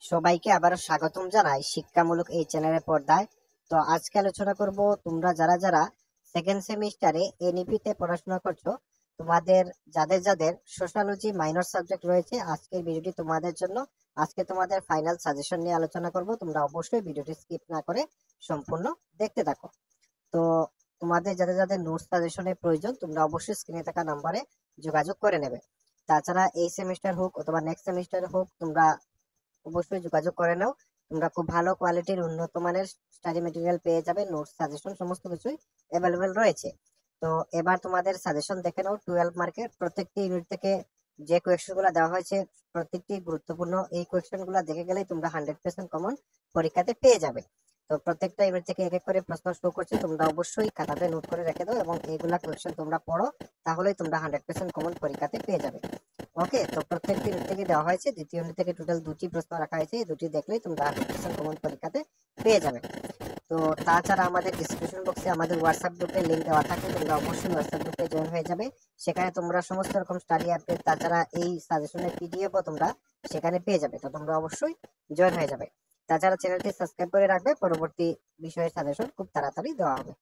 সবাইকে আবারও স্বাগতম জানাই শিক্ষামূলক এই চ্যানেলের পর্দায়। তো আজকে আলোচনা করব তোমরা যারা যারা সেকেন্ড সেমিস্টারে এনইপি তে পড়াশোনা করছো, তোমাদের যাদের যাদের সোশ্যালজি মাইনর সাবজেক্ট রয়েছে, আজকের ভিডিওটি তোমাদের জন্য। আজকে তোমাদের ফাইনাল সাজেশন নিয়ে আলোচনা করব। তোমরা অবশ্যই ভিডিওটি স্কিপ না করে সম্পূর্ণ দেখতে থাকো। তো তোমাদের যাদের যাদের নোটস সাজেশনের প্রয়োজন, তোমরা অবশ্যই স্ক্রিনে থাকা নাম্বারে যোগাযোগ করে নেবে। তাছাড়া এই সেমিস্টার হোক অথবা নেক্সট সেমিস্টার হোক, তোমরা অবশ্যই যোগাযোগ করে নাও। তোমরা খুব ভালো কোয়ালিটির উন্নত মানের স্টাডি মেটেরিয়াল পেয়ে যাবে, নোটস সাজেশন সমস্ত কিছুই অ্যাভেলেবেল রয়েছে। তো এবার তোমাদের সাজেশন দেখে নাও। 12 মার্কের প্রত্যেকটি ইউনিট থেকে যে কোয়েশ্চেন গুলো দেওয়া হয়েছে প্রত্যেকটি গুরুত্বপূর্ণ। এই কোয়েশ্চেন গুলো দেখে গেলেই তোমরা 100% কমন পরীক্ষাতে পেয়ে যাবে। তো প্রত্যেকটা ইউনিট থেকে এক এক করে প্রশ্ন শো করছে, তোমরা অবশ্যই খাতাতে নোট করে রেখে দাও এবং এইগুলা কোয়েশ্চেন তোমরা পড়ো, তাহলেই তোমরা 100% কমন পরীক্ষাতে পেয়ে যাবে। ওকে, তো প্রত্যেকটি ইউনিট থেকে দেওয়া হয়েছে, দ্বিতীয় ইউনিট থেকে টোটাল দুটি প্রশ্ন রাখা হয়েছে, এই দুটি দেখলেই তোমরা 100% কমন পরীক্ষাতে পেয়ে যাবে। তো তাছাড়া আমাদের ডিসক্রিপশন বক্সে আমাদের হোয়াটসঅ্যাপ গ্রুপের লিংক দেওয়া থাকে, তোমরা অবশ্যই হোয়াটসঅ্যাপ গ্রুপে জয়েন হয়ে যাবে। সেখানে তোমরা সমস্ত রকম স্টাডি আপডেট, তাছাড়া এই সাজেশনের পিডিএফও তোমরা সেখানে পেয়ে যাবে। তো তোমরা অবশ্যই জয়েন হয়ে যাবে। তাছাড়া চ্যানেলটি সাবস্ক্রাইব করে রাখবে, পরবর্তী বিষয়ের সাজেশন খুব তাড়াতাড়ি দেওয়া হবে।